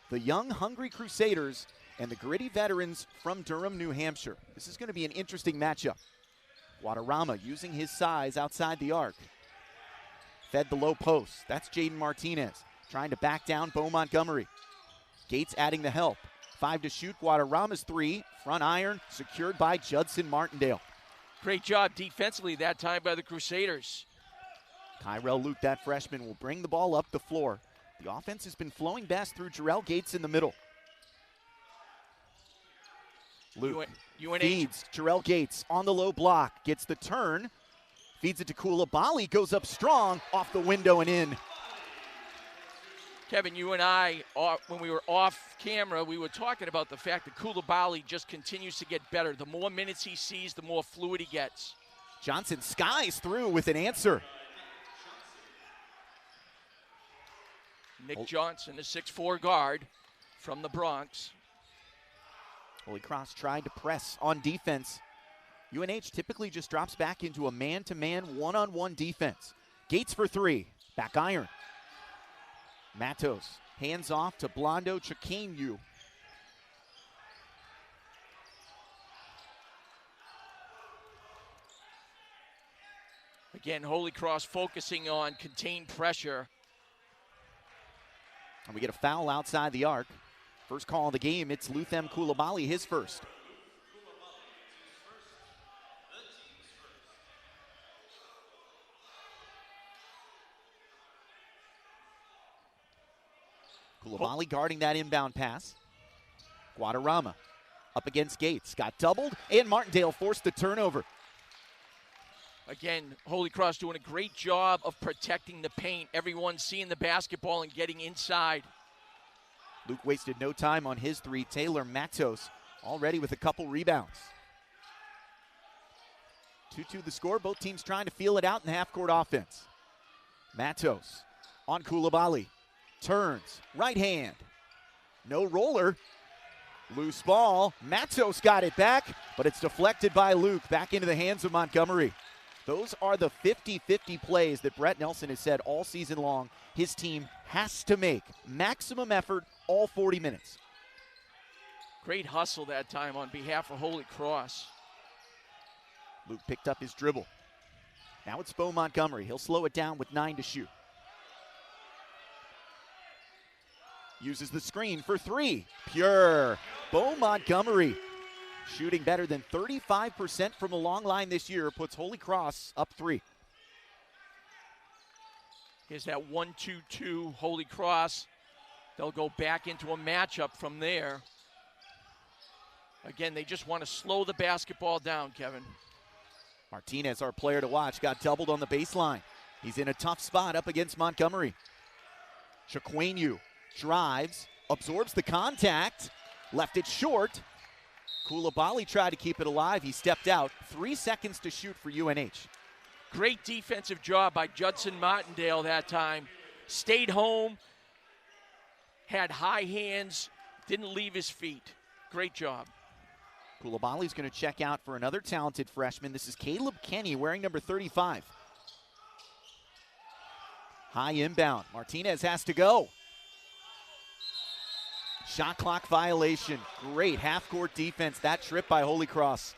The young, hungry Crusaders and the gritty veterans from Durham, New Hampshire. This is going to be an interesting matchup. Guadarrama using his size outside the arc. Fed the low post. That's Jaden Martinez trying to back down Bo Montgomery. Gates adding the help. 5 to shoot. Guadarrama's 3. Front iron secured by Judson Martindale. Great job defensively that time by the Crusaders. Kyrell Luke, that freshman, will bring the ball up the floor. The offense has been flowing best through Jarrell Gates in the middle. Luke UNH feeds Jarrell Gates on the low block. Gets the turn. Feeds it to Coulibaly. Goes up strong. Off the window and in. Kevin, you and I, when we were off camera, we were talking about the fact that Coulibaly just continues to get better. The more minutes he sees, the more fluid he gets. Johnson skies through with an answer. Nick Johnson, the 6'4" guard from the Bronx. Holy Cross tried to press on defense. UNH typically just drops back into a man-to-man, one-on-one defense. Gates for 3. Back iron. Matos hands off to Blondo Chikenu. Again, Holy Cross focusing on contained pressure. And we get a foul outside the arc. First call of the game, it's Luthem Coulibaly, his first. Coulibaly guarding that inbound pass. Guadarrama up against Gates. Got doubled, and Martindale forced the turnover. Again, Holy Cross doing a great job of protecting the paint. Everyone seeing the basketball and getting inside. Luke wasted no time on his 3. Taylor Matos already with a couple rebounds. 2-2 the score. Both teams trying to feel it out in the half-court offense. Matos on Coulibaly. Turns, right hand. No roller. Loose ball. Matos got it back, but it's deflected by Luke. Back into the hands of Montgomery. Those are the 50-50 plays that Brett Nelson has said all season long his team has to make. Maximum effort all 40 minutes. Great hustle that time on behalf of Holy Cross. Luke picked up his dribble. Now it's Bo Montgomery. He'll slow it down with 9 to shoot. Uses the screen for 3. Pure. Bo Montgomery shooting better than 35% from the long line this year. Puts Holy Cross up 3. Here's that 1-2-2 Holy Cross. They'll go back into a matchup from there. Again, they just want to slow the basketball down, Kevin. Martinez, our player to watch, got doubled on the baseline. He's in a tough spot up against Montgomery. Chikenu drives, absorbs the contact, left it short. Coulibaly tried to keep it alive. He stepped out. 3 seconds to shoot for UNH. Great defensive job by Judson Martindale that time. Stayed home, had high hands, didn't leave his feet. Great job. Coulibaly's going to check out for another talented freshman. This is Caleb Kenny wearing number 35. High inbound. Martinez has to go. Shot clock violation. Great half-court defense. That trip by Holy Cross.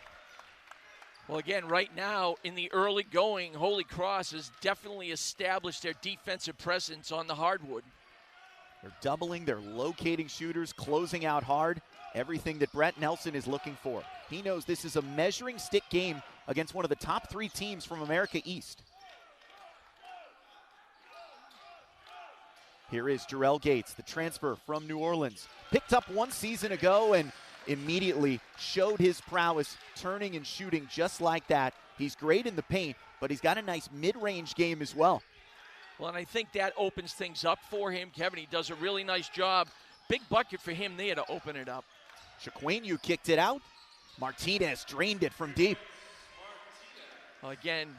Well, again, right now in the early going, Holy Cross has definitely established their defensive presence on the hardwood. They're doubling, they're locating shooters, closing out hard. Everything that Brett Nelson is looking for. He knows this is a measuring stick game against one of the top 3 teams from America East. Here is Jarrell Gates, the transfer from New Orleans. Picked up 1 season ago and immediately showed his prowess, turning and shooting just like that. He's great in the paint, but he's got a nice mid-range game as well. Well, and I think that opens things up for him. Kevin, he does a really nice job. Big bucket for him there to open it up. Chikenu kicked it out. Martinez drained it from deep. Well, again,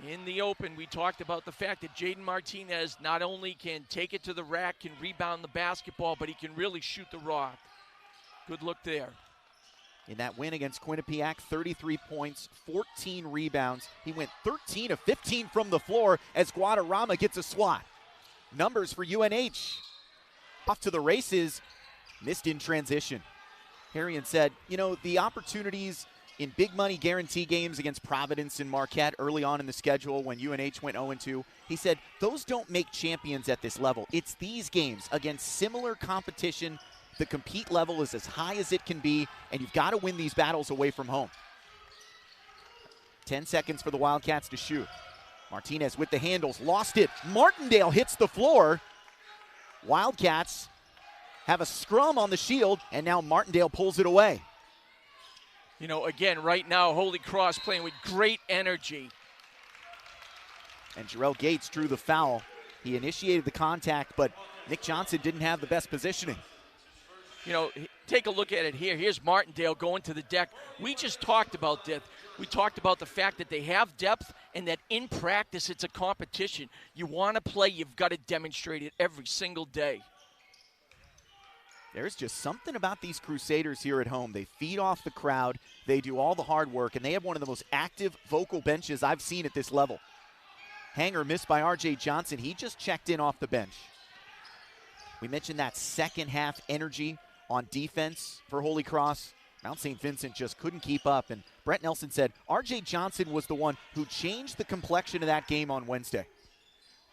in the open, we talked about the fact that Jaden Martinez not only can take it to the rack, can rebound the basketball, but he can really shoot the rock. Good look there. In that win against Quinnipiac, 33 points, 14 rebounds. He went 13 of 15 from the floor as Guadarrama gets a swat. Numbers for UNH. Off to the races. Missed in transition. Harrion said, you know, the opportunities in big money guarantee games against Providence and Marquette early on in the schedule when UNH went 0-2, he said, those don't make champions at this level. It's these games against similar competition. The compete level is as high as it can be, and you've got to win these battles away from home. 10 seconds for the Wildcats to shoot. Martinez with the handles, lost it. Martindale hits the floor. Wildcats have a scrum on the shield, and now Martindale pulls it away. You know, again, right now, Holy Cross playing with great energy. And Jarrell Gates drew the foul. He initiated the contact, but Nick Johnson didn't have the best positioning. You know, take a look at it here. Here's Martindale going to the deck. We just talked about that. We talked about the fact that they have depth and that in practice it's a competition. You want to play, you've got to demonstrate it every single day. There's just something about these Crusaders here at home. They feed off the crowd. They do all the hard work, and they have one of the most active vocal benches I've seen at this level. Hanger missed by R.J. Johnson. He just checked in off the bench. We mentioned that second half energy on defense for Holy Cross. Mount St. Vincent just couldn't keep up, and Brett Nelson said R.J. Johnson was the one who changed the complexion of that game on Wednesday.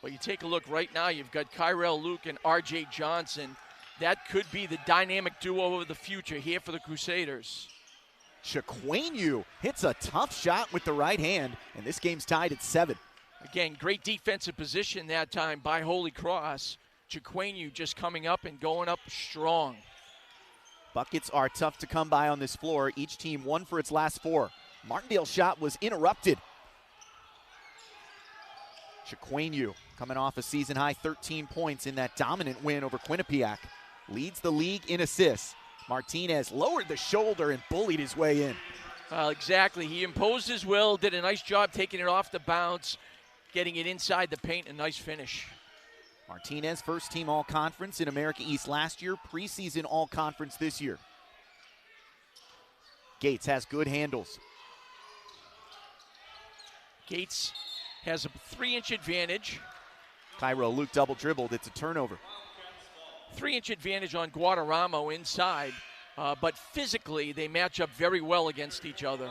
Well, you take a look right now. You've got Kyrell Luke and R.J. Johnson. That could be the dynamic duo of the future here for the Crusaders. Chiquainu hits a tough shot with the right hand, and this game's tied at 7. Again, great defensive position that time by Holy Cross. Chiquainu just coming up and going up strong. Buckets are tough to come by on this floor. Each team won for its last 4. Martindale's shot was interrupted. Chiquainu coming off a season-high 13 points in that dominant win over Quinnipiac. Leads the league in assists. Martinez lowered the shoulder and bullied his way in. Well, exactly. He imposed his will, did a nice job taking it off the bounce, getting it inside the paint, a nice finish. Martinez, first team all-conference in America East last year, preseason all-conference this year. Gates has good handles. Gates has a 3-inch advantage. Kyrell Luke double dribbled. It's a turnover. 3-inch advantage on Guadarramo inside, but physically they match up very well against each other.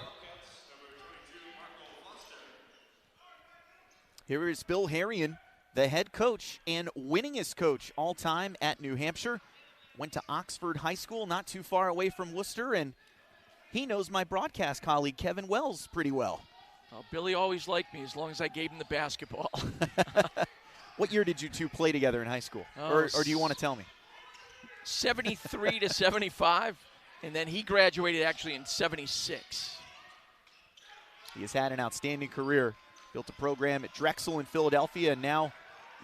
Here is Bill Harrion, the head coach and winningest coach all time at New Hampshire. Went to Oxford High School, not too far away from Worcester, and he knows my broadcast colleague Kevin Wells pretty well. Well, Billy always liked me as long as I gave him the basketball. What year did you two play together in high school? Or do you want to tell me? 73 to 75, and then he graduated actually in 76. He has had an outstanding career. Built a program at Drexel in Philadelphia, and now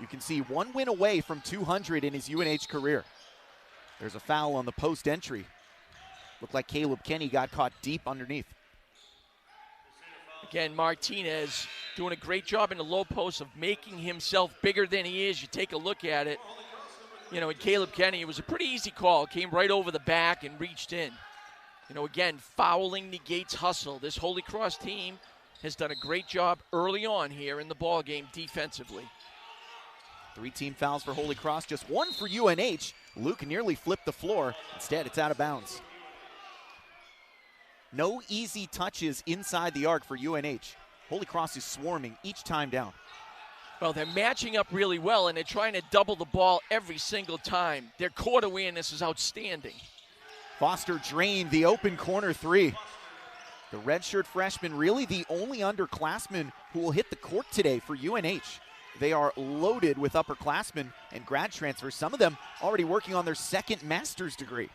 you can see one win away from 200 in his UNH career. There's a foul on the post entry. Looked like Caleb Kenny got caught deep underneath. Again, Martinez doing a great job in the low post of making himself bigger than he is. You take a look at it. You know, in Caleb Kenny, it was a pretty easy call. Came right over the back and reached in. You know, again, fouling negates hustle. This Holy Cross team has done a great job early on here in the ball game defensively. 3 team fouls for Holy Cross, just 1 for UNH. Luke nearly flipped the floor. Instead, it's out of bounds. No easy touches inside the arc for UNH. Holy Cross is swarming each time down. Well, they're matching up really well, and they're trying to double the ball every single time. Their court awareness is outstanding. Foster drained the open corner 3. The redshirt freshman, really the only underclassman who will hit the court today for UNH. They are loaded with upperclassmen and grad transfers, some of them already working on their second master's degree.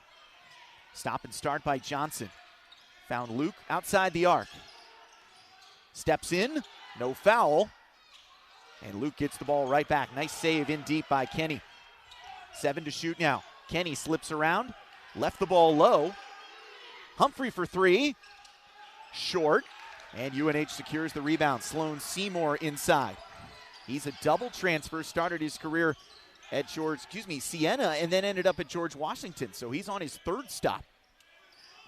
Stop and start by Johnson. Found Luke outside the arc. Steps in, no foul. And Luke gets the ball right back. Nice save in deep by Kenny. 7 to shoot now. Kenny slips around, left the ball low. Humphrey for 3. Short. And UNH secures the rebound. Sloan Seymour inside. He's a double transfer, started his career at Siena, and then ended up at George Washington. So he's on his 3rd stop.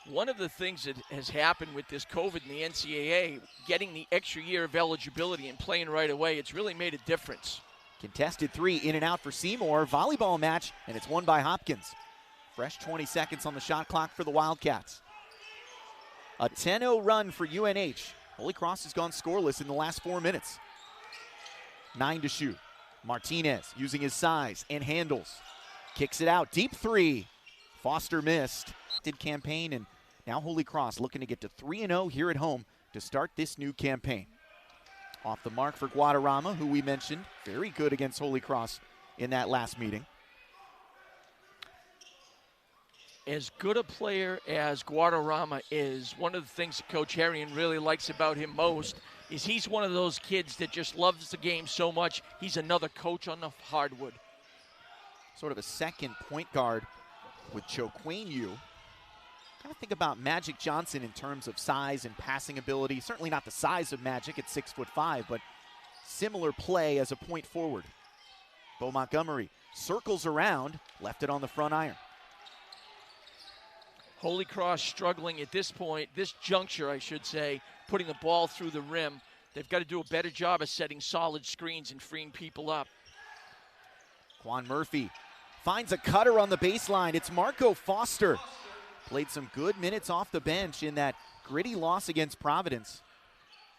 One of the things that has happened with this COVID in the NCAA, getting the extra year of eligibility and playing right away, it's really made a difference. Contested 3 in and out for Seymour. Volleyball match, and it's won by Hopkins. Fresh 20 seconds on the shot clock for the Wildcats. A 10-0 run for UNH. Holy Cross has gone scoreless in the last 4 minutes. 9 to shoot. Martinez using his size and handles. Kicks it out. Deep three. Foster missed. Did campaign, and now Holy Cross looking to get to 3-0 here at home to start this new campaign. Off the mark for Guadarrama, who we mentioned. Very good against Holy Cross in that last meeting. As good a player as Guadarrama is, one of the things that Coach Herrion really likes about him most is he's one of those kids that just loves the game so much, he's another coach on the hardwood. Sort of a second point guard with Choquenu. Kind of think about Magic Johnson in terms of size and passing ability. Certainly not the size of Magic at 6'5", but similar play as a point forward. Bo Montgomery circles around, left it on the front iron. Holy Cross struggling at this point, this juncture, I should say, putting the ball through the rim. They've got to do a better job of setting solid screens and freeing people up. Quan Murphy finds a cutter on the baseline. It's Marco Foster. Played some good minutes off the bench in that gritty loss against Providence.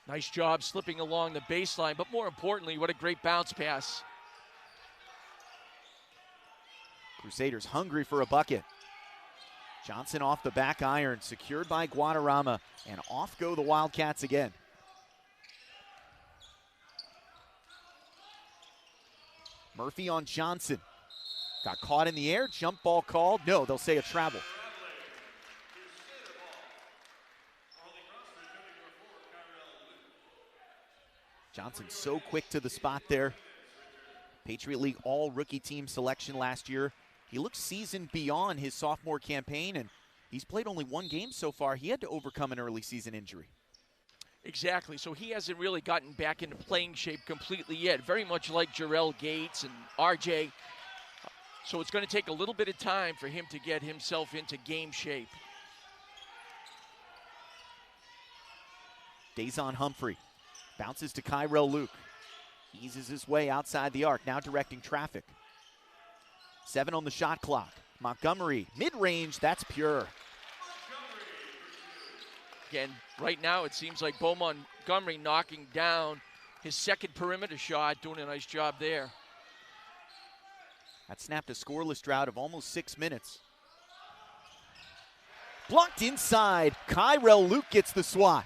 Nice job slipping along the baseline, but more importantly, what a great bounce pass. Crusaders hungry for a bucket. Johnson off the back iron, secured by Guadarrama, and off go the Wildcats again. Murphy on Johnson. Got caught in the air, jump ball called. No, they'll say a travel. Johnson so quick to the spot there. Patriot League all-rookie team selection last year. He looks seasoned beyond his sophomore campaign, and he's played only one game so far. He had to overcome an early season injury. Exactly, so he hasn't really gotten back into playing shape completely yet, very much like Jarrell Gates and RJ. So it's going to take a little bit of time for him to get himself into game shape. Dazon Humphrey bounces to Kyrell Luke. Eases his way outside the arc, now directing traffic. 7 on the shot clock. Montgomery, mid-range, that's pure. Again, right now it seems like Bo Montgomery knocking down his second perimeter shot, doing a nice job there. That snapped a scoreless drought of almost 6 minutes. Blocked inside. Kyrell Luke gets the swat.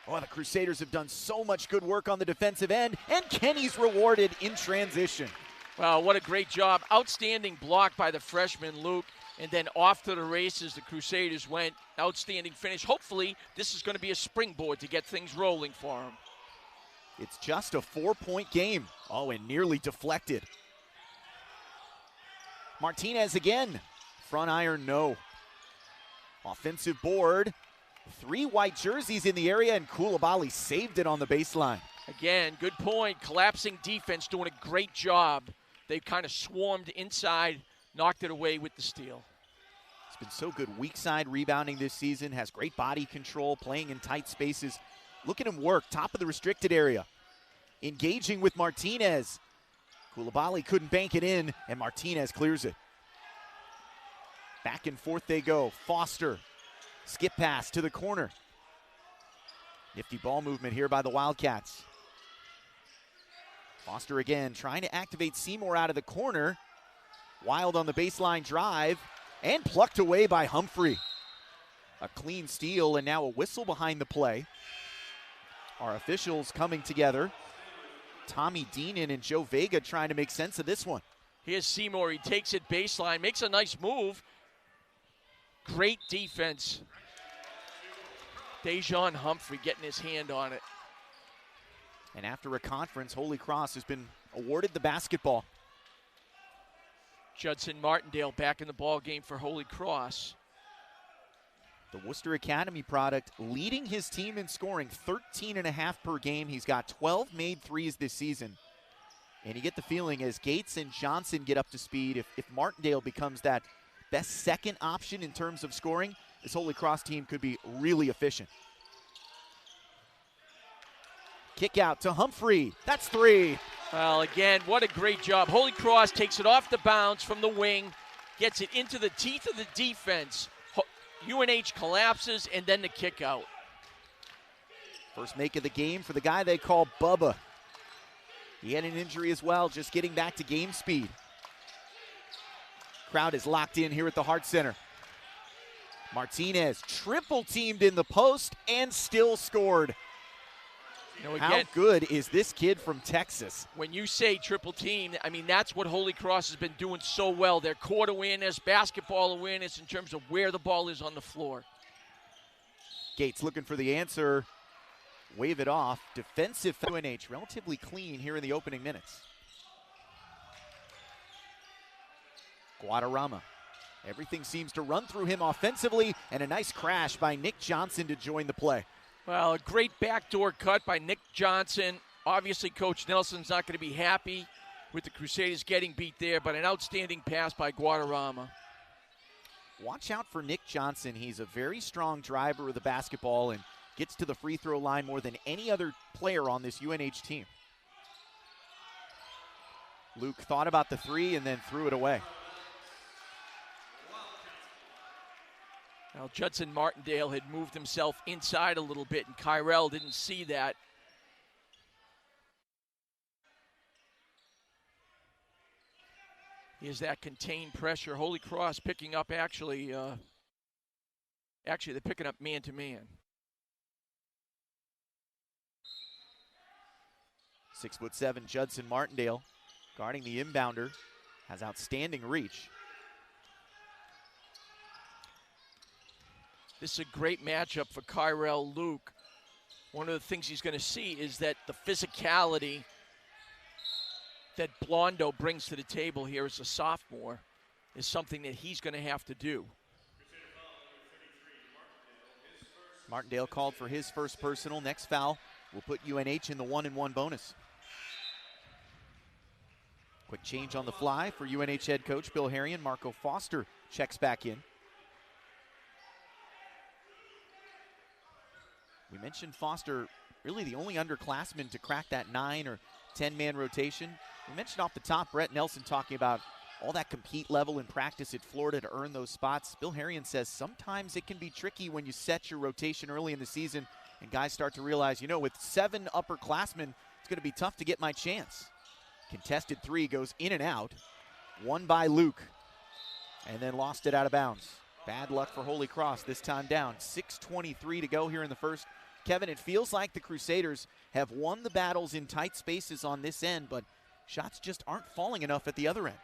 Oh, the Crusaders have done so much good work on the defensive end, and Kenny's rewarded in transition. Wow, what a great job. Outstanding block by the freshman Luke, and then off to the races the Crusaders went. Outstanding finish. Hopefully, this is going to be a springboard to get things rolling for them. It's just a 4-point game. Oh, and nearly deflected. Martinez again. Front iron, no. Offensive board. 3 white jerseys in the area, and Koulibaly saved it on the baseline. Again, good point. Collapsing defense, doing a great job. They kind of swarmed inside, knocked it away with the steal. He's been so good weak side rebounding this season, has great body control, playing in tight spaces. Look at him work, top of the restricted area. Engaging with Martinez. Koulibaly couldn't bank it in, and Martinez clears it. Back and forth they go. Foster, skip pass to the corner. Nifty ball movement here by the Wildcats. Foster again trying to activate Seymour out of the corner. Wild on the baseline drive, and plucked away by Humphrey. A clean steal, and now a whistle behind the play. Our officials coming together. Tommy Deenan and Joe Vega trying to make sense of this one. Here's Seymour. He takes it baseline, makes a nice move. Great defense. Dazon Humphrey getting his hand on it. And after a conference, Holy Cross has been awarded the basketball. Judson Martindale back in the ball game for Holy Cross. The Worcester Academy product leading his team in scoring, 13.5 per game. He's got 12 made threes this season. And you get the feeling as Gates and Johnson get up to speed, if Martindale becomes that best second option in terms of scoring, this Holy Cross team could be really efficient. Kick out to Humphrey. That's 3. Well, again, what a great job. Holy Cross takes it off the bounce from the wing. gets it into the teeth of the defense. UNH collapses, and then the kick out. First make of the game for the guy they call Bubba. He had an injury as well, just getting back to game speed. Crowd is locked in here at the Hart Center. Martinez triple teamed in the post and still scored. Again, how good is this kid from Texas? When you say triple team, I mean, that's what Holy Cross has been doing so well. Their court awareness, basketball awareness in terms of where the ball is on the floor. Gates looking for the answer. Wave it off. Defensive UNH, relatively clean here in the opening minutes. Guadarrama. Everything seems to run through him offensively, and a nice crash by Nick Johnson to join the play. Well, a great backdoor cut by Nick Johnson. Obviously, Coach Nelson's not going to be happy with the Crusaders getting beat there, but an outstanding pass by Guadarrama. Watch out for Nick Johnson. He's a very strong driver of the basketball and gets to the free throw line more than any other player on this UNH team. Luke thought about the three and then threw it away. Now, Judson Martindale had moved himself inside a little bit, and Kyrell didn't see that. Here's that contained pressure. Holy Cross picking up actually they're picking up man-to-man. 6'7" Judson Martindale guarding the inbounder, has outstanding reach. This is a great matchup for Kyrell Luke. One of the things he's going to see is that the physicality that Blondo brings to the table here as a sophomore is something that he's going to have to do. Martindale called for his first personal. Next foul will put UNH in the 1-and-1 bonus. Quick change on the fly for UNH head coach Bill Harrion. Marco Foster checks back in. We mentioned Foster, really the only underclassman to crack that 9 or 10-man rotation. We mentioned off the top Brett Nelson talking about all that compete level in practice at Florida to earn those spots. Bill Harrion says sometimes it can be tricky when you set your rotation early in the season and guys start to realize, with 7 upperclassmen, it's going to be tough to get my chance. Contested three goes in and out. Won by Luke. And then lost it out of bounds. Bad luck for Holy Cross, this time down. 6:23 to go here in the first. Kevin, it feels like the Crusaders have won the battles in tight spaces on this end, but shots just aren't falling enough at the other end.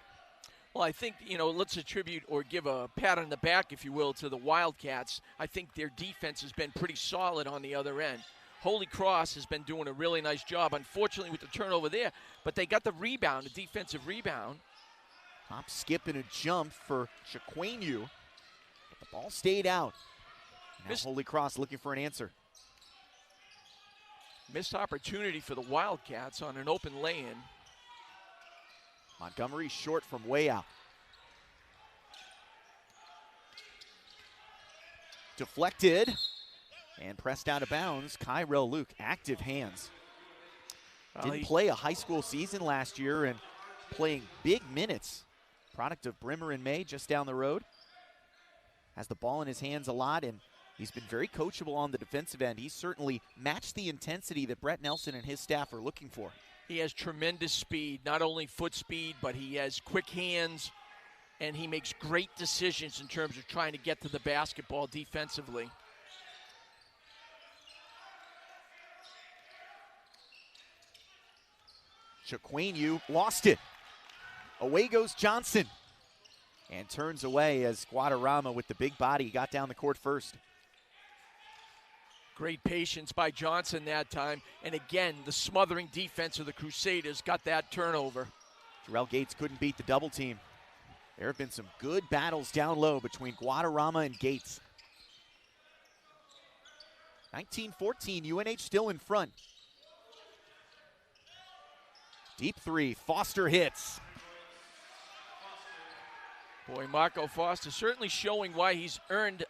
Well, I think, let's attribute or give a pat on the back, if you will, to the Wildcats. I think their defense has been pretty solid on the other end. Holy Cross has been doing a really nice job, unfortunately, with the turnover there, but they got the rebound, a defensive rebound. Hop, skip, and a jump for Chiquenu. But the ball stayed out. Now Holy Cross looking for an answer. Missed opportunity for the Wildcats on an open lay-in. Montgomery short from way out. Deflected and pressed out of bounds. Kyrell Luke, active hands. Didn't play a high school season last year and playing big minutes. Product of Brimmer and May just down the road. Has the ball in his hands a lot, and he's been very coachable on the defensive end. He's certainly matched the intensity that Brett Nelson and his staff are looking for. He has tremendous speed, not only foot speed, but he has quick hands, and he makes great decisions in terms of trying to get to the basketball defensively. Chiquenu lost it. Away goes Johnson. And turns away as Guadarrama with the big body got down the court first. Great patience by Johnson that time. And again, the smothering defense of the Crusaders got that turnover. Jarrell Gates couldn't beat the double team. There have been some good battles down low between Guadarrama and Gates. 19-14, UNH still in front. Deep three, Foster hits. Boy, Marco Foster certainly showing why he's earned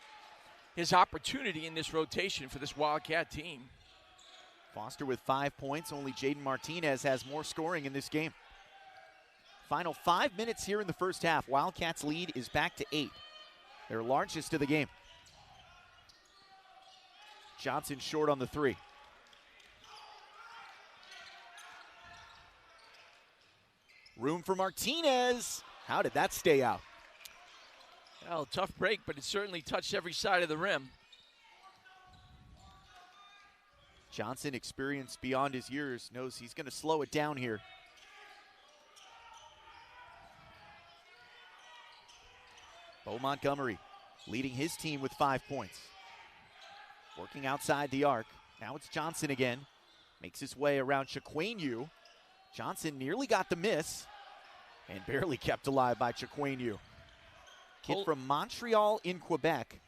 his opportunity in this rotation for this Wildcat team. Foster with 5 points. Only Jaden Martinez has more scoring in this game. Final 5 minutes here in the first half. Wildcats lead is back to 8. Their largest of the game. Johnson short on the 3. Room for Martinez. How did that stay out? Well, tough break, but it certainly touched every side of the rim. Johnson, experienced beyond his years, knows he's going to slow it down here. Bo Montgomery leading his team with 5 points. Working outside the arc. Now it's Johnson again. Makes his way around Chiquenu. Johnson nearly got the miss and barely kept alive by Chiquenu. Kid from Montreal in Quebec.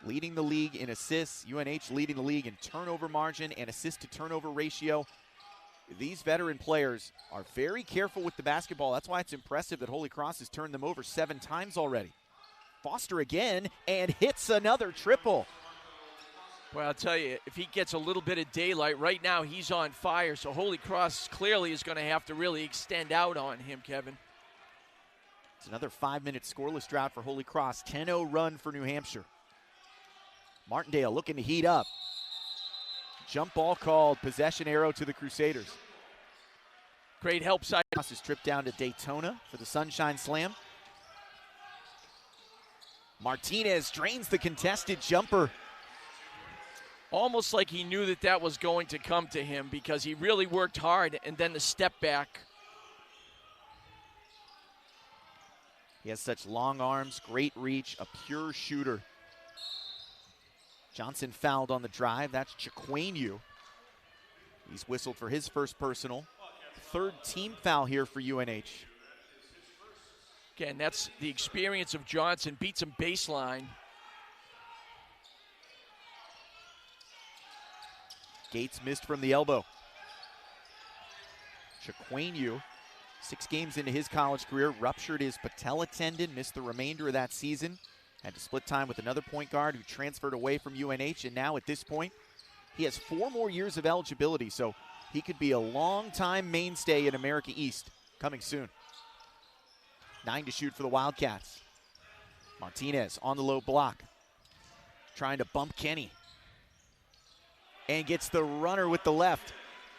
Leading the league in assists. UNH leading the league in turnover margin and assist to turnover ratio. These veteran players are very careful with the basketball. That's why it's impressive that Holy Cross has turned them over 7 times already. Foster again and hits another triple. Well, I'll tell you, if he gets a little bit of daylight, right now he's on fire, so Holy Cross clearly is going to have to really extend out on him, Kevin. It's another 5-minute scoreless drought for Holy Cross. 10-0 run for New Hampshire. Martindale looking to heat up. Jump ball called. Possession arrow to the Crusaders. Great help side. Cross is tripped down to Daytona for the Sunshine Slam. Martinez drains the contested jumper. Almost like he knew that that was going to come to him because he really worked hard, and then the step back. He has such long arms, great reach, a pure shooter. Johnson fouled on the drive. That's Chiquenu. He's whistled for his first personal. 3rd team foul here for UNH. Again, that's the experience of Johnson. Beats him baseline. Gates missed from the elbow. Chiquenu, 6 games into his college career, ruptured his patella tendon, missed the remainder of that season. Had to split time with another point guard who transferred away from UNH, and now at this point, he has 4 more years of eligibility, so he could be a long-time mainstay in America East coming soon. 9 to shoot for the Wildcats. Martinez on the low block, trying to bump Kenny. And gets the runner with the left.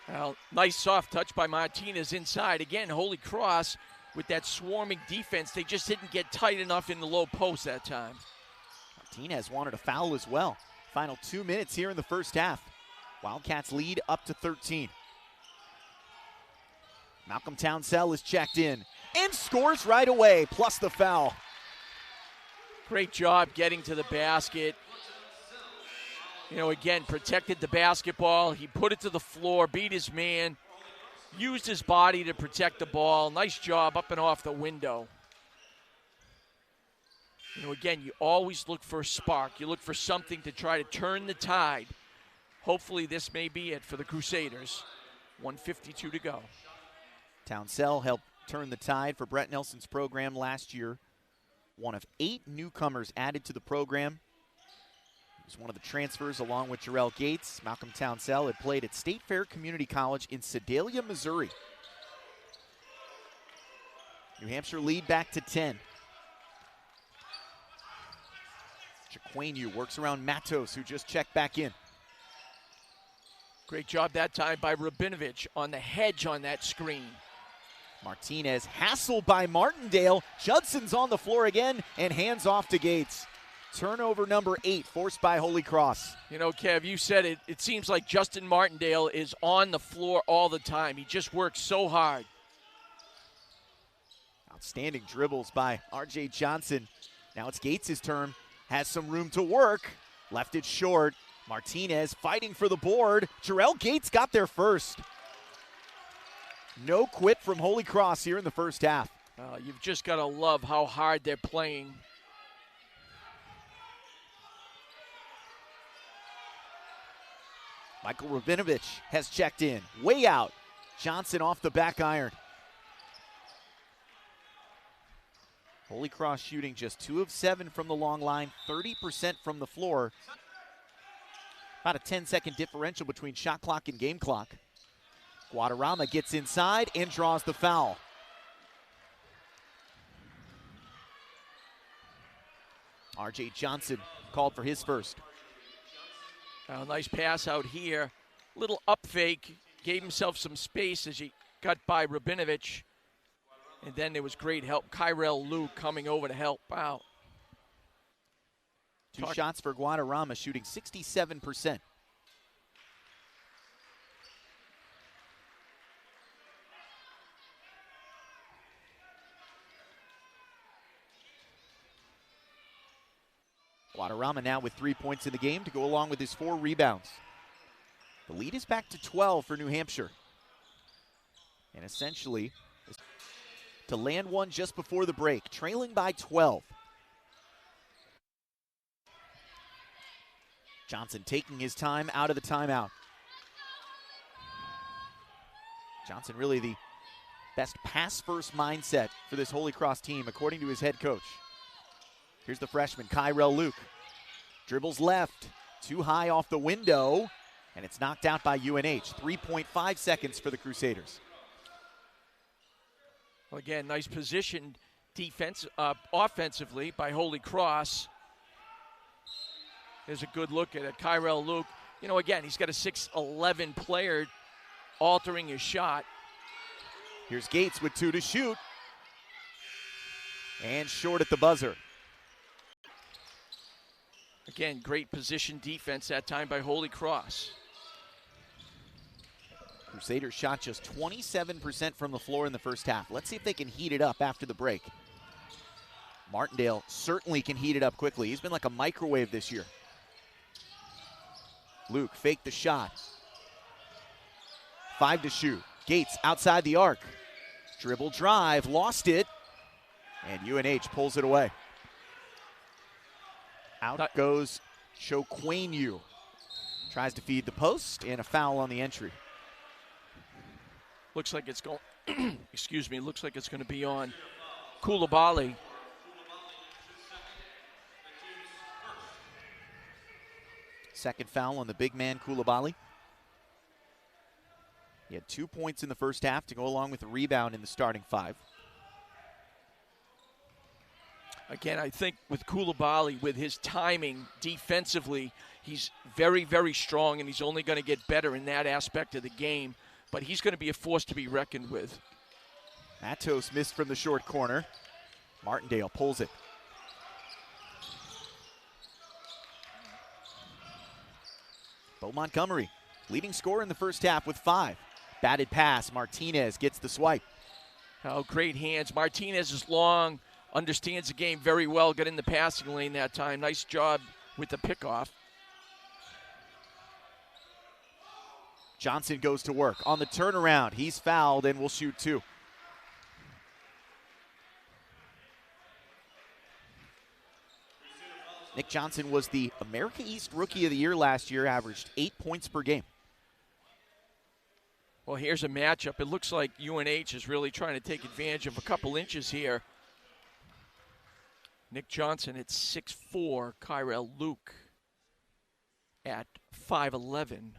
Well, nice soft touch by Martinez inside. Again, Holy Cross with that swarming defense. They just didn't get tight enough in the low post that time. Martinez wanted a foul as well. Final 2 minutes here in the first half. Wildcats lead up to 13. Malcolm Townsell is checked in and scores right away, plus the foul. Great job getting to the basket. You know, again, protected the basketball. He put it to the floor, beat his man, used his body to protect the ball. Nice job up and off the window. You know, again, you always look for a spark. You look for something to try to turn the tide. Hopefully this may be it for the Crusaders. 1:52 to go. Townsell helped turn the tide for Brett Nelson's program last year. One of 8 newcomers added to the program. He was one of the transfers along with Jarrell Gates. Malcolm Townsell had played at State Fair Community College in Sedalia, Missouri. New Hampshire lead back to 10. Chiquenu works around Matos, who just checked back in. Great job that time by Rabinovich on the hedge on that screen. Martinez hassled by Martindale. Judson's on the floor again and hands off to Gates. Turnover number 8 forced by Holy Cross. You know, Kev, you said it. It seems like Justin Martindale is on the floor all the time. He just works so hard. Outstanding dribbles by R.J. Johnson. Now it's Gates' turn. Has some room to work. Left it short. Martinez fighting for the board. Jarrell Gates got there first. No quit from Holy Cross here in the first half. You've just got to love how hard they're playing. Michael Rabinovich has checked in. Way out. Johnson off the back iron. Holy Cross shooting just 2 of 7 from the long line, 30% from the floor. About a 10-second differential between shot clock and game clock. Guadarrama gets inside and draws the foul. R.J. Johnson called for his first. Nice pass out here. Little up fake. Gave himself some space as he got by Rabinovich. And then there was great help. Kyrell Luke coming over to help out. Two shots for Guadarrama, shooting 67%. Guadarrama now with 3 points in the game to go along with his 4 rebounds. The lead is back to 12 for New Hampshire. And essentially, to land one just before the break, trailing by 12. Johnson taking his time out of the timeout. Johnson really the best pass-first mindset for this Holy Cross team, according to his head coach. Here's the freshman, Kyrell Luke. Dribbles left, too high off the window, and it's knocked out by UNH. 3.5 seconds for the Crusaders. Well, again, nice position offensively by Holy Cross. There's a good look at it. Kyrell Luke, you know, again, he's got a 6'11 player altering his shot. Here's Gates with 2 to shoot. And short at the buzzer. Again, great position defense that time by Holy Cross. Crusaders shot just 27% from the floor in the first half. Let's see if they can heat it up after the break. Martindale certainly can heat it up quickly. He's been like a microwave this year. Luke faked the shot. 5 to shoot. Gates outside the arc. Dribble drive, lost it. And UNH pulls it away. Out goes Choquenu. Tries to feed the post, and a foul on the entry. Looks like it's going, excuse me, looks like it's going to be on Koulibaly. Second foul on the big man, Koulibaly. He had 2 points in the first half to go along with a rebound in the starting 5. Again, I think with Koulibaly, with his timing defensively, he's very, very strong, and he's only going to get better in that aspect of the game. But he's going to be a force to be reckoned with. Matos missed from the short corner. Martindale pulls it. Bo Montgomery, leading scorer in the first half with 5. Batted pass, Martinez gets the swipe. Oh, great hands. Martinez is long, understands the game very well, got in the passing lane that time. Nice job with the pickoff. Johnson goes to work. On the turnaround, he's fouled and will shoot 2. Nick Johnson was the America East Rookie of the Year last year, averaged 8 points per game. Well, here's a matchup. It looks like UNH is really trying to take advantage of a couple inches here. Nick Johnson at 6'4", Kyrell Luke at 5'11".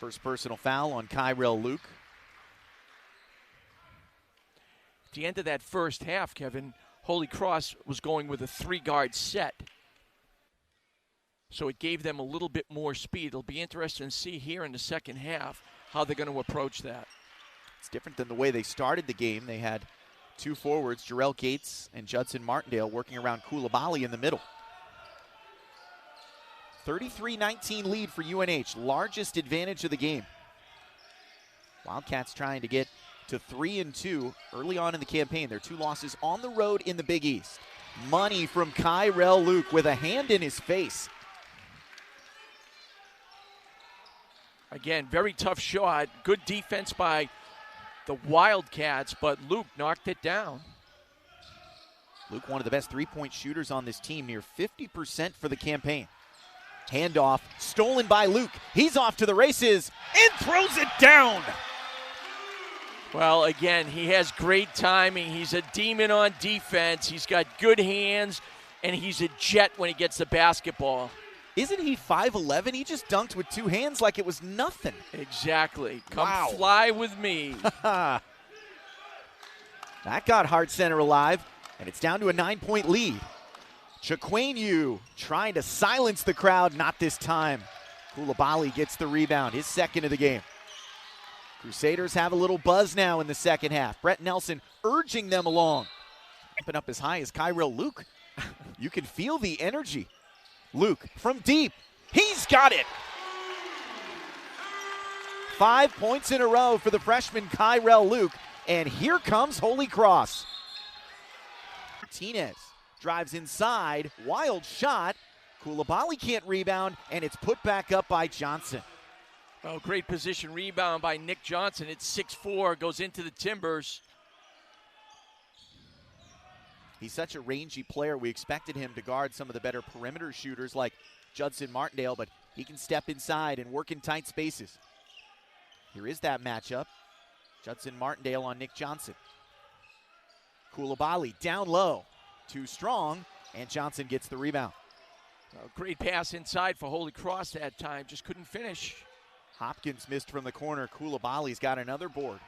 First personal foul on Kyrell Luke. At the end of that first half, Kevin, Holy Cross was going with a 3-guard set. So it gave them a little bit more speed. It'll be interesting to see here in the second half how they're going to approach that. It's different than the way they started the game. They had 2 forwards, Jarrell Gates and Judson Martindale, working around Koulibaly in the middle. 33-19 lead for UNH, largest advantage of the game. Wildcats trying to get to 3-2 early on in the campaign. Their 2 losses on the road in the Big East. Money from Kyrell Luke with a hand in his face. Again, very tough shot. Good defense by the Wildcats, but Luke knocked it down. Luke, one of the best 3-point shooters on this team, near 50% for the campaign. Handoff, stolen by Luke. He's off to the races and throws it down. Well, again, he has great timing. He's a demon on defense. He's got good hands, and he's a jet when he gets the basketball. Isn't he 5'11"? He just dunked with two hands like it was nothing. Exactly. Come Wow. fly with me. That got Hart Center alive, and it's down to a 9-point lead. Chiquainu trying to silence the crowd, not this time. Koulibaly gets the rebound, his second of the game. Crusaders have a little buzz now in the second half. Brett Nelson urging them along. Jumping up as high as Kyrell Luke. You can feel the energy. Luke from deep. He's got it. 5 points in a row for the freshman Kyrell Luke. And here comes Holy Cross. Martinez drives inside. Wild shot. Koulibaly can't rebound, and it's put back up by Johnson. Oh, great position rebound by Nick Johnson. It's 6'4", goes into the Timbers. He's such a rangy player. We expected him to guard some of the better perimeter shooters like Judson Martindale, but he can step inside and work in tight spaces. Here is that matchup. Judson Martindale on Nick Johnson. Koulibaly down low. Too strong, and Johnson gets the rebound. Great pass inside for Holy Cross that time. Just couldn't finish. Hopkins missed from the corner. Koulibaly's got another board.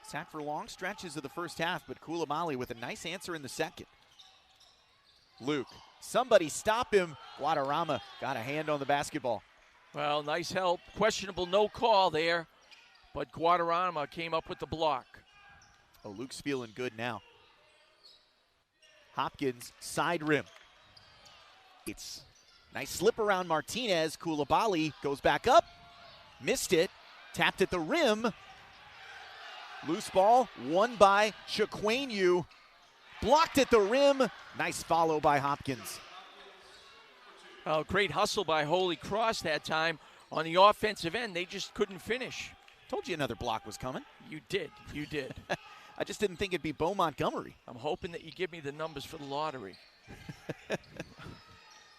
Sat for long stretches of the first half, but Koulibaly with a nice answer in the second. Luke, somebody stop him. Guadarrama got a hand on the basketball. Well, nice help. Questionable no call there, but Guadarrama came up with the block. Oh, Luke's feeling good now. Hopkins, side rim. It's nice slip around Martinez. Koulibaly goes back up. Missed it. Tapped at the rim. Loose ball, won by Chiquainu. Blocked at the rim. Nice follow by Hopkins. Oh, great hustle by Holy Cross that time. On the offensive end, they just couldn't finish. Told you another block was coming. You did. You did. I just didn't think it'd be Bo Montgomery. I'm hoping that you give me the numbers for the lottery.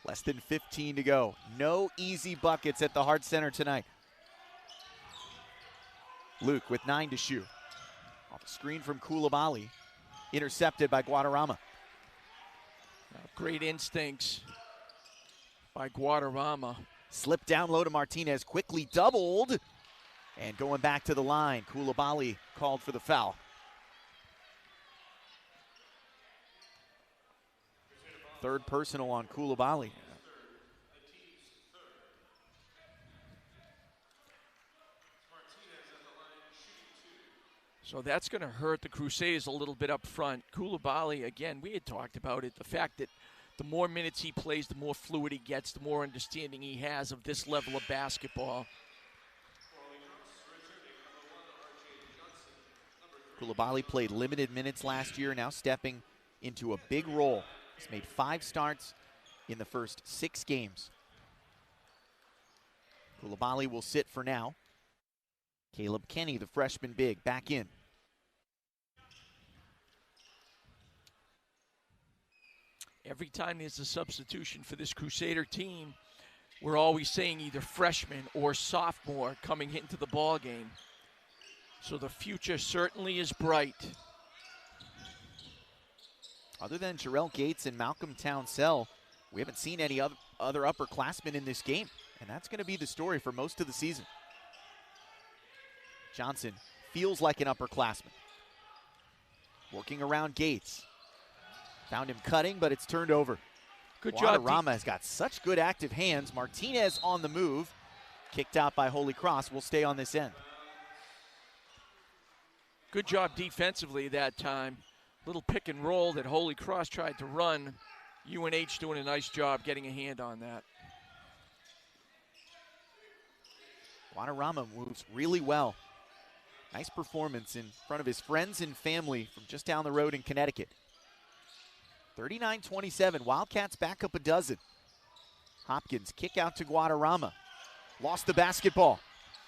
Less than 15 to go. No easy buckets at the Hart Center tonight. Luke with 9 to shoot. Off a screen from Koulibaly. Intercepted by Guadarrama. Great instincts by Guadarrama. Slipped down low to Martinez. Quickly doubled. And going back to the line. Koulibaly called for the foul. Third personal on Koulibaly. So that's going to hurt the Crusaders a little bit up front. Koulibaly, again, we had talked about it, the fact that the more minutes he plays, the more fluid he gets, the more understanding he has of this level of basketball. Koulibaly played limited minutes last year, now stepping into a big role. He's made 5 starts in the first 6 games. Koulibaly will sit for now. Caleb Kenny, the freshman big, back in. Every time there's a substitution for this Crusader team, we're always saying either freshman or sophomore coming into the ball game. So the future certainly is bright. Other than Jarrell Gates and Malcolm Townsell, we haven't seen any other upperclassmen in this game, and that's going to be the story for most of the season. Johnson feels like an upperclassman. Working around Gates. Found him cutting, but it's turned over. Good job. Guadarrama has got such good active hands. Martinez on the move. Kicked out by Holy Cross. Will stay on this end. Good job defensively that time. Little pick and roll that Holy Cross tried to run. UNH doing a nice job getting a hand on that. Guadarrama moves really well. Nice performance in front of his friends and family from just down the road in Connecticut. 39-27, Wildcats back up a dozen. Hopkins kick out to Guadarrama. Lost the basketball.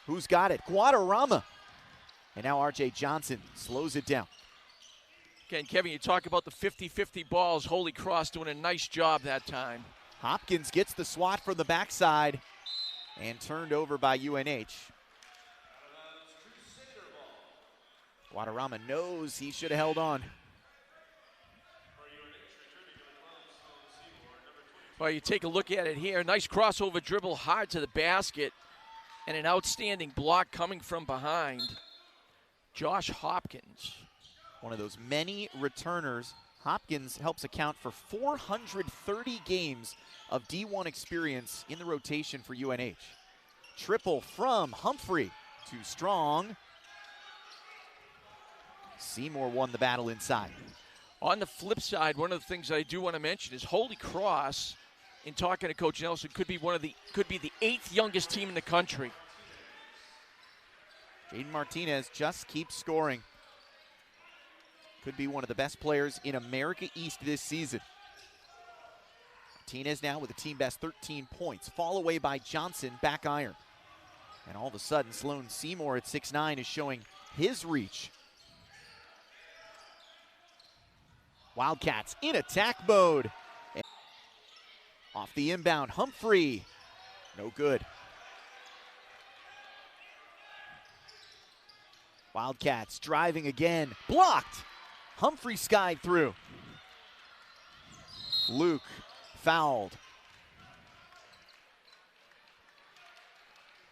Who's got it? Guadarrama. And now R.J. Johnson slows it down. Again, Kevin, you talk about the 50-50 balls. Holy Cross doing a nice job that time. Hopkins gets the swat from the backside and turned over by UNH. Guadarrama knows he should have held on. Well, you take a look at it here. Nice crossover dribble hard to the basket. And an outstanding block coming from behind. Josh Hopkins. One of those many returners. Hopkins helps account for 430 games of D1 experience in the rotation for UNH. Triple from Humphrey. Too strong. Seymour won the battle inside. On the flip side, one of the things I do want to mention is Holy Cross, in talking to Coach Nelson, could be the 8th youngest team in the country. Jaden Martinez just keeps scoring. Could be one of the best players in America East this season. Martinez now with a team best 13 points. Fall away by Johnson, back iron. And all of a sudden, Sloan Seymour at 6'9" is showing his reach. Wildcats in attack mode. And off the inbound, Humphrey. No good. Wildcats driving again. Blocked. Humphrey skied through. Luke fouled.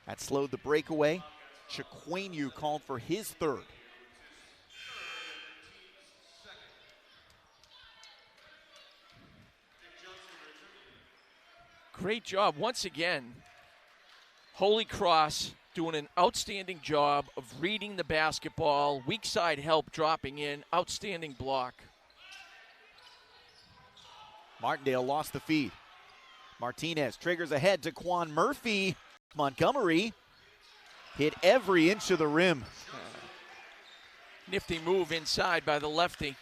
That slowed the breakaway. Chiquenu called for his third. Great job once again. Holy Cross doing an outstanding job of reading the basketball. Weak side help dropping in. Outstanding block. Martindale lost the feed. Martinez triggers ahead to Quan Murphy. Montgomery hit every inch of the rim. Nifty move inside by the lefty.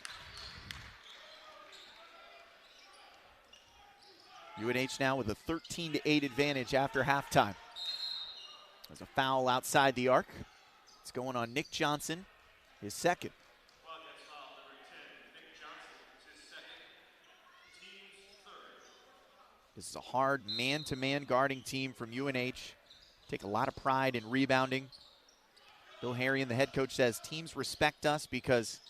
UNH now with a 13-8 advantage after halftime. There's a foul outside the arc. It's going on Nick Johnson, his second. This is a hard man-to-man guarding team from UNH. Take a lot of pride in rebounding. Bill Harrion, the head coach, says teams respect us because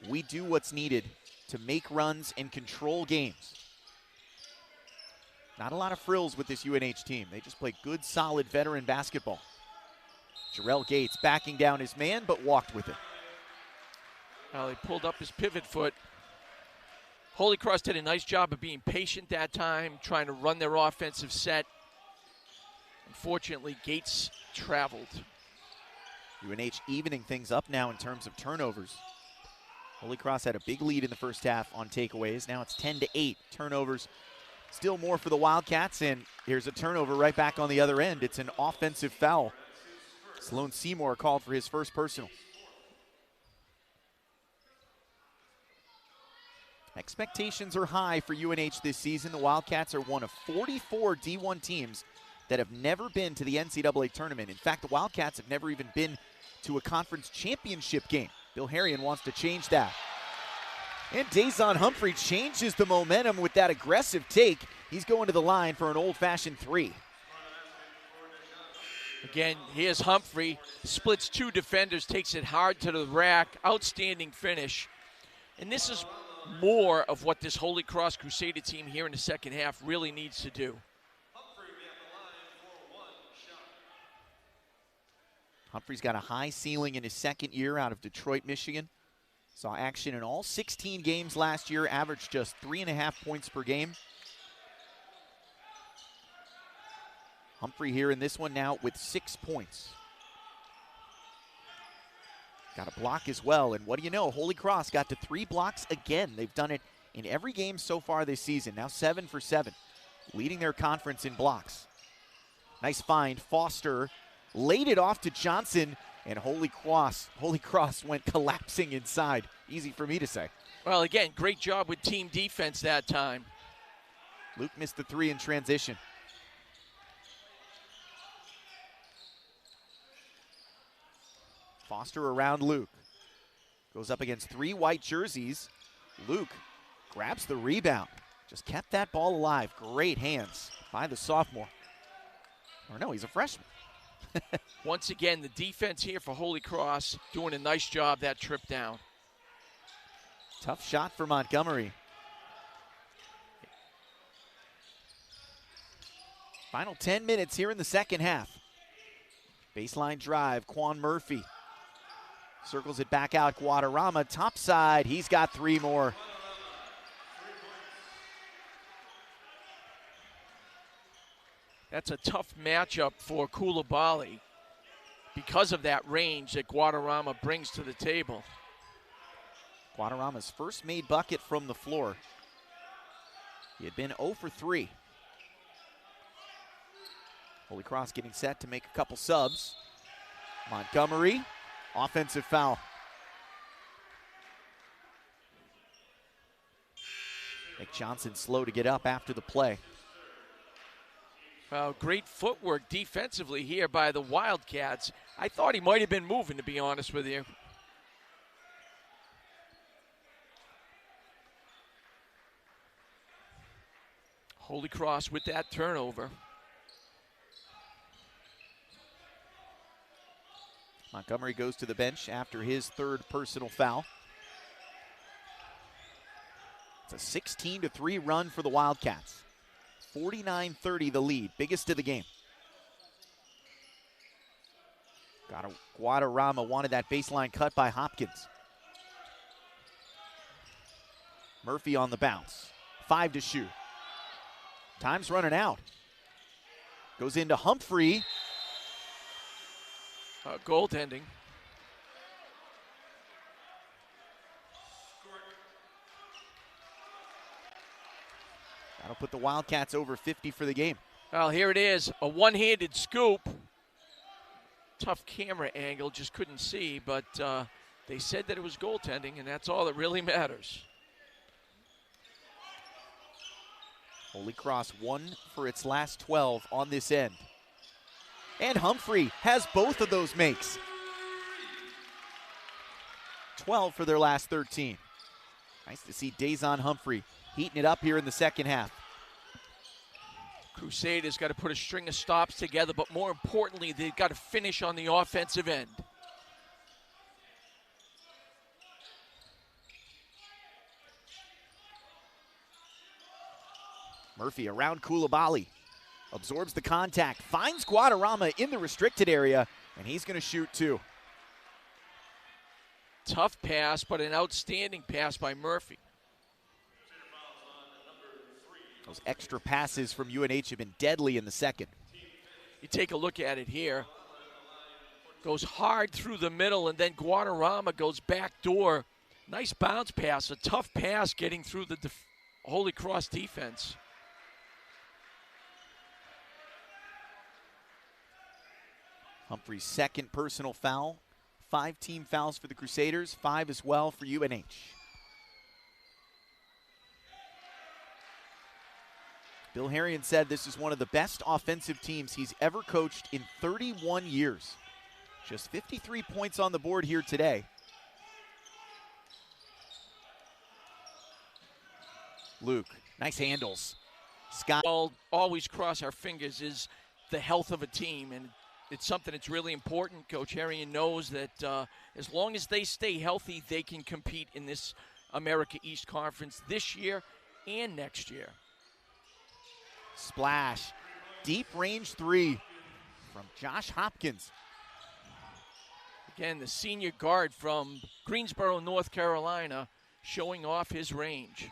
we do what's needed to make runs and control games. Not a lot of frills with this UNH team. They just play good, solid veteran basketball. Jarrell Gates backing down his man, but walked with it. Well, he pulled up his pivot foot. Holy Cross did a nice job of being patient that time, trying to run their offensive set. Unfortunately, Gates traveled. UNH evening things up now in terms of turnovers. Holy Cross had a big lead in the first half on takeaways. Now it's 10-8. Turnovers still more for the Wildcats, and here's a turnover right back on the other end. It's an offensive foul. Sloan Seymour called for his first personal. Expectations are high for UNH this season. The Wildcats are one of 44 D1 teams that have never been to the NCAA tournament. In fact, the Wildcats have never even been to a conference championship game. Bill Harrion wants to change that. And Dazon Humphrey changes the momentum with that aggressive take. He's going to the line for an old-fashioned three. Again, here's Humphrey. Splits two defenders, takes it hard to the rack. Outstanding finish. And this is more of what this Holy Cross Crusader team here in the second half really needs to do. Humphrey's got a high ceiling in his second year out of Detroit, Michigan. Saw action in all 16 games last year, averaged just 3.5 points per game. Humphrey here in this one now with 6 points. Got a block as well, and what do you know? Holy Cross got to 3 blocks again. They've done it in every game so far this season. Now 7 for 7, leading their conference in blocks. Nice find. Foster laid it off to Johnson, and Holy Cross went collapsing inside. Easy for me to say. Well, again, great job with team defense that time. Luke missed the 3 in transition. Foster around Luke. Goes up against 3 white jerseys. Luke grabs the rebound. Just kept that ball alive. Great hands by the sophomore. Or no, he's a freshman. Once again, the defense here for Holy Cross doing a nice job that trip down. Tough shot for Montgomery. Final 10 minutes here in the second half. Baseline drive, Quan Murphy. Circles it back out, Guadarrama, top side, he's got 3 more. That's a tough matchup for Coulibaly because of that range that Guadarrama brings to the table. Guadarrama's first made bucket from the floor. He had been 0 for 3. Holy Cross getting set to make a couple subs. Montgomery, offensive foul. Nick Johnson slow to get up after the play. Well, great footwork defensively here by the Wildcats. I thought he might have been moving, to be honest with you. Holy Cross with that turnover. Montgomery goes to the bench after his 3rd personal foul. It's a 16-3 run for the Wildcats. 49-30 the lead, biggest of the game. Guadarrama wanted that baseline cut by Hopkins. Murphy on the bounce. 5 to shoot. Time's running out. Goes into Humphrey. Goaltending. That'll put the Wildcats over 50 for the game. Well, here it is, a one-handed scoop. Tough camera angle, just couldn't see, but they said that it was goaltending, and that's all that really matters. Holy Cross 1 for its last 12 on this end. And Humphrey has both of those makes. 12 for their last 13. Nice to see Dazon Humphrey heating it up here in the second half. Crusaders got to put a string of stops together, but more importantly, they've got to finish on the offensive end. Murphy around Coulibaly. Absorbs the contact, finds Guadarrama in the restricted area, and he's going to shoot 2. Tough pass, but an outstanding pass by Murphy. Those extra passes from UNH have been deadly in the second. You take a look at it here. Goes hard through the middle, and then Guadarrama goes back door. Nice bounce pass, a tough pass getting through the Holy Cross defense. Humphrey's 2nd personal foul. 5 team fouls for the Crusaders, 5 as well for UNH. Bill Harrion said this is one of the best offensive teams he's ever coached in 31 years. Just 53 points on the board here today. Luke, nice handles. Scott. Always cross our fingers is the health of a team, and it's something that's really important. Coach Harrion knows that as long as they stay healthy, they can compete in this America East Conference this year and next year. Splash. Deep range 3 from Josh Hopkins. Again, the senior guard from Greensboro, North Carolina, showing off his range.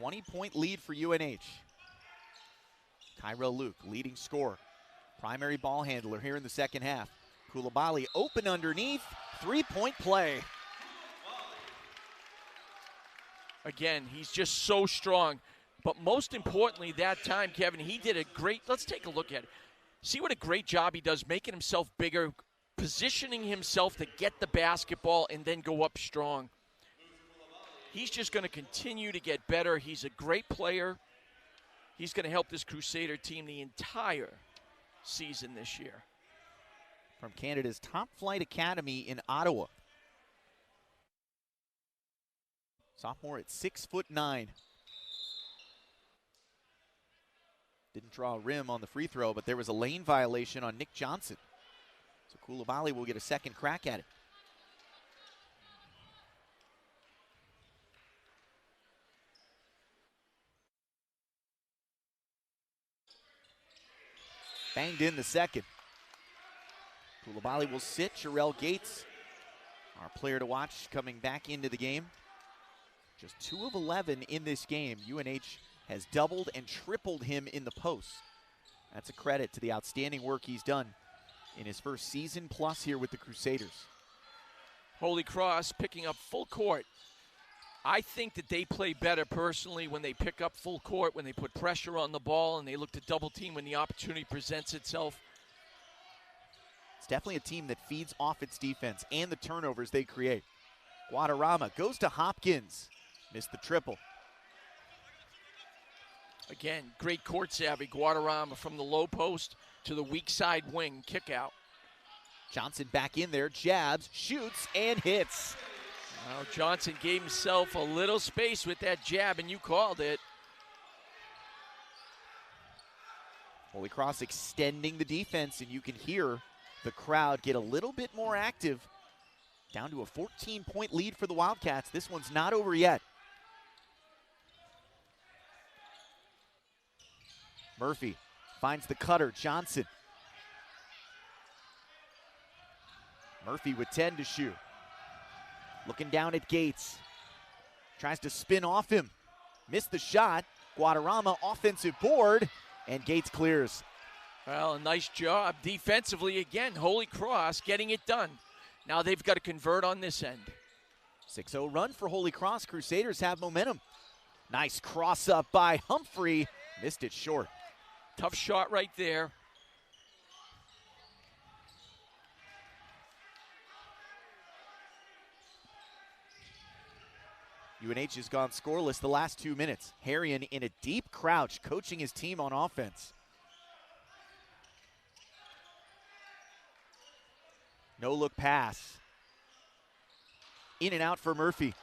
20-point lead for UNH. Kyra Luke, leading scorer. Primary ball handler here in the second half. Coulibaly open underneath. 3-point play. Again, he's just so strong. But most importantly, that time, Kevin, he did a great, let's take a look at it. See what a great job he does, making himself bigger, positioning himself to get the basketball and then go up strong. He's just going to continue to get better. He's a great player. He's going to help this Crusader team the entire season this year. From Canada's top flight academy in Ottawa. Sophomore at 6'9". Didn't draw a rim on the free throw, but there was a lane violation on Nick Johnson. So Coulibaly will get a second crack at it. Banged in the second. Coulibaly will sit. Jarrell Gates, our player to watch, coming back into the game. Just 2 of 11 in this game. UNH has doubled and tripled him in the post. That's a credit to the outstanding work he's done in his first season plus here with the Crusaders. Holy Cross picking up full court. I think that they play better personally when they pick up full court, when they put pressure on the ball and they look to double team when the opportunity presents itself. It's definitely a team that feeds off its defense and the turnovers they create. Guadarrama goes to Hopkins. Missed the triple. Again, great court savvy. Guadarrama from the low post to the weak side wing kick out. Johnson back in there, jabs, shoots, and hits. Now Johnson gave himself a little space with that jab, and you called it. Holy Cross extending the defense, and you can hear the crowd get a little bit more active. Down to a 14-point lead for the Wildcats. This one's not over yet. Murphy finds the cutter, Johnson. Murphy with 10 to shoot. Looking down at Gates. Tries to spin off him. Missed the shot. Guadarrama offensive board, and Gates clears. Well, a nice job defensively again. Holy Cross getting it done. Now they've got to convert on this end. 6-0 run for Holy Cross. Crusaders have momentum. Nice cross up by Humphrey. Missed it short. Tough shot right there. UNH has gone scoreless the last 2 minutes. Harrion in a deep crouch, coaching his team on offense. No look pass. In and out for Murphy.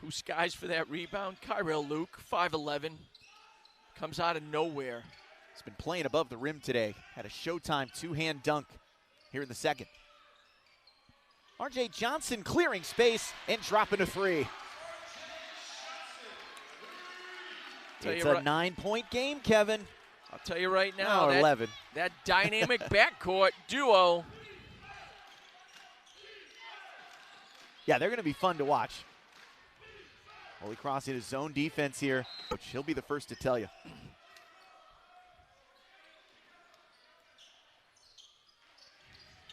Who skies for that rebound? Kyrell Luke, 5'11", comes out of nowhere. He's been playing above the rim today. Had a Showtime two-hand dunk here in the second. R.J. Johnson clearing space and dropping a three. It's a 9-point game, Kevin. I'll tell you right now, 11. That dynamic backcourt duo. Yeah, they're going to be fun to watch. Holy Cross in his zone defense here. He'll be the first to tell you.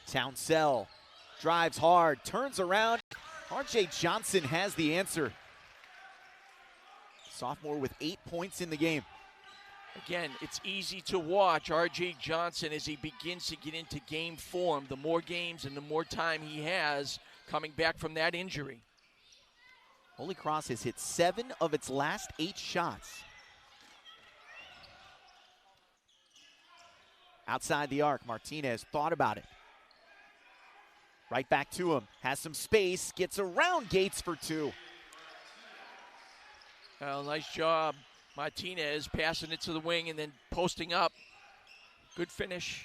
Townsell drives hard, turns around. R.J. Johnson has the answer. Sophomore with 8 points in the game. Again, it's easy to watch R.J. Johnson as he begins to get into game form. The more games and the more time he has coming back from that injury. Holy Cross has hit 7 of its last 8 shots. Outside the arc, Martinez thought about it. Right back to him, has some space, gets around Gates for 2. Well, nice job. Martinez passing it to the wing and then posting up. Good finish.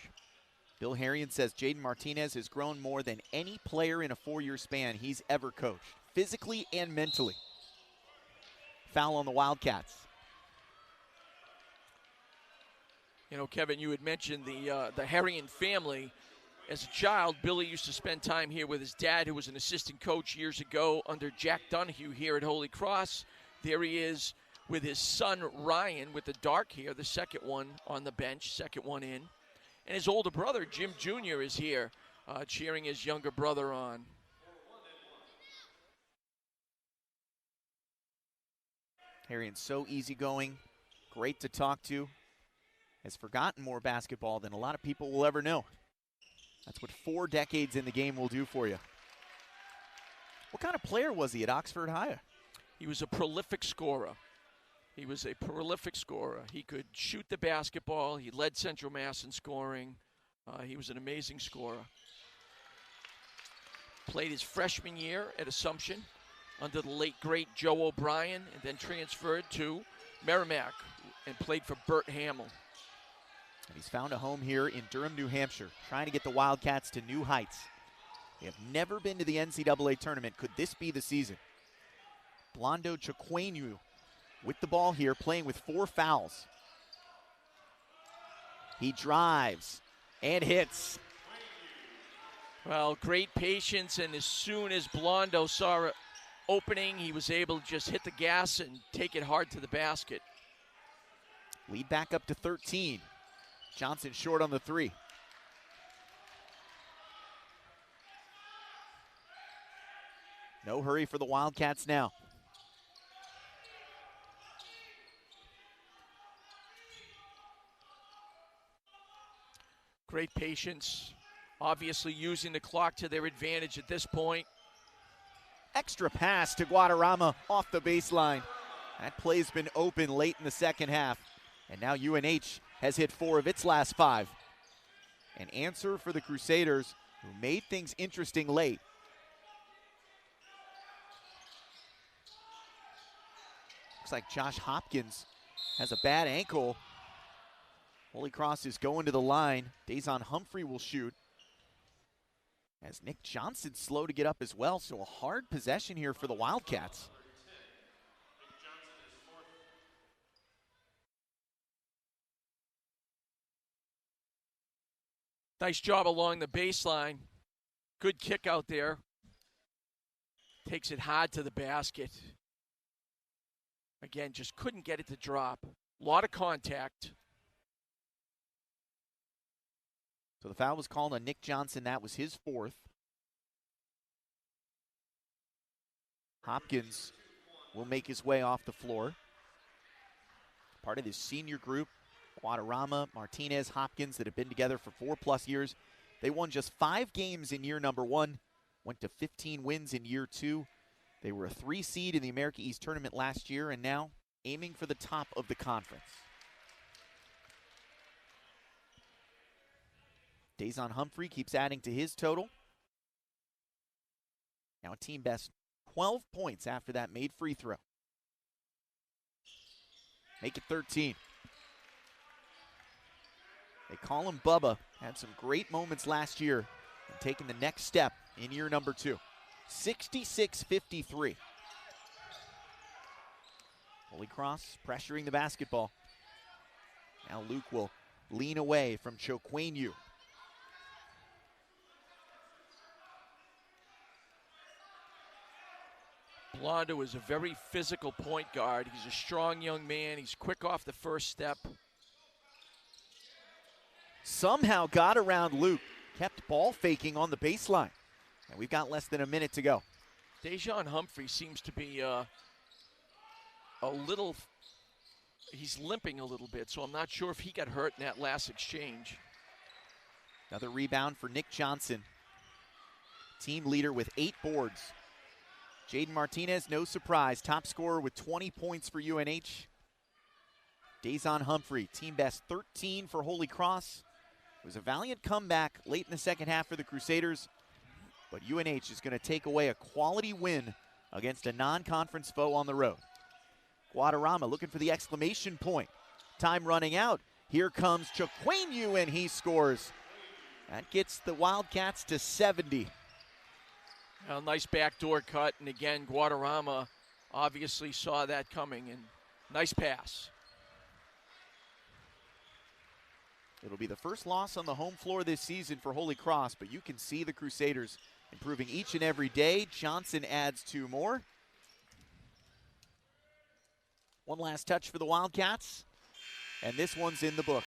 Bill Harrion says Jaden Martinez has grown more than any player in a 4-year span he's ever coached, physically and mentally. Foul on the Wildcats. You know, Kevin, you had mentioned the Harrion family. As a child, Billy used to spend time here with his dad, who was an assistant coach years ago under Jack Donahue here at Holy Cross. There he is with his son, Ryan, with the dark hair, the second one on the bench, second one in. And his older brother, Jim Jr., is here cheering his younger brother on. Harrion's so easygoing, great to talk to, has forgotten more basketball than a lot of people will ever know. That's what 4 decades in the game will do for you. What kind of player was he at Oxford High? He was a prolific scorer. He was a prolific scorer. He could shoot the basketball. He led Central Mass in scoring. He was an amazing scorer. Played his freshman year at Assumption under the late, great Joe O'Brien, and then transferred to Merrimack and played for Burt Hamill. And he's found a home here in Durham, New Hampshire, trying to get the Wildcats to new heights. They have never been to the NCAA tournament. Could this be the season? Blondo Chiquenu with the ball here, playing with 4 fouls. He drives and hits. Well, great patience, and as soon as Blondo saw an opening, he was able to just hit the gas and take it hard to the basket. Lead back up to 13. Johnson short on the 3. No hurry for the Wildcats now. Great patience. Obviously using the clock to their advantage at this point. Extra pass to Guadarrama off the baseline. That play's been open late in the second half. And now UNH has hit 4 of its last 5. An answer for the Crusaders, who made things interesting late. Looks like Josh Hopkins has a bad ankle. Holy Cross is going to the line. Dazon Humphrey will shoot. As Nick Johnson's slow to get up as well, so a hard possession here for the Wildcats. Nice job along the baseline. Good kick out there. Takes it hard to the basket. Again, just couldn't get it to drop. A lot of contact. So the foul was called on Nick Johnson. That was his 4th. Hopkins will make his way off the floor. Part of this senior group, Guadarrama, Martinez, Hopkins, that have been together for 4+ years. They won just 5 games in year number 1, went to 15 wins in year 2. They were a 3 seed in the America East Tournament last year and now aiming for the top of the conference. Dazon Humphrey keeps adding to his total. Now a team best 12 points after that made free throw. Make it 13. They call him Bubba. Had some great moments last year and taking the next step in year number 2. 66-53. Holy Cross pressuring the basketball. Now Luke will lean away from Chokwenyu. Blondo is a very physical point guard. He's a strong young man. He's quick off the first step. Somehow got around Luke. Kept ball faking on the baseline. And we've got less than a minute to go. Dazon Humphrey seems to be a little, he's limping a little bit, so I'm not sure if he got hurt in that last exchange. Another rebound for Nick Johnson. Team leader with 8 boards. Jaden Martinez, no surprise, top scorer with 20 points for UNH. Dazon Humphrey, team best 13 for Holy Cross. It was a valiant comeback late in the second half for the Crusaders, but UNH is going to take away a quality win against a non-conference foe on the road. Guadarrama looking for the exclamation point. Time running out. Here comes Chokwenyu, and he scores. That gets the Wildcats to 70. A nice backdoor cut, and again, Guadarrama obviously saw that coming, and nice pass. It'll be the first loss on the home floor this season for Holy Cross, but you can see the Crusaders improving each and every day. Johnson adds 2 more. One last touch for the Wildcats, and this one's in the book.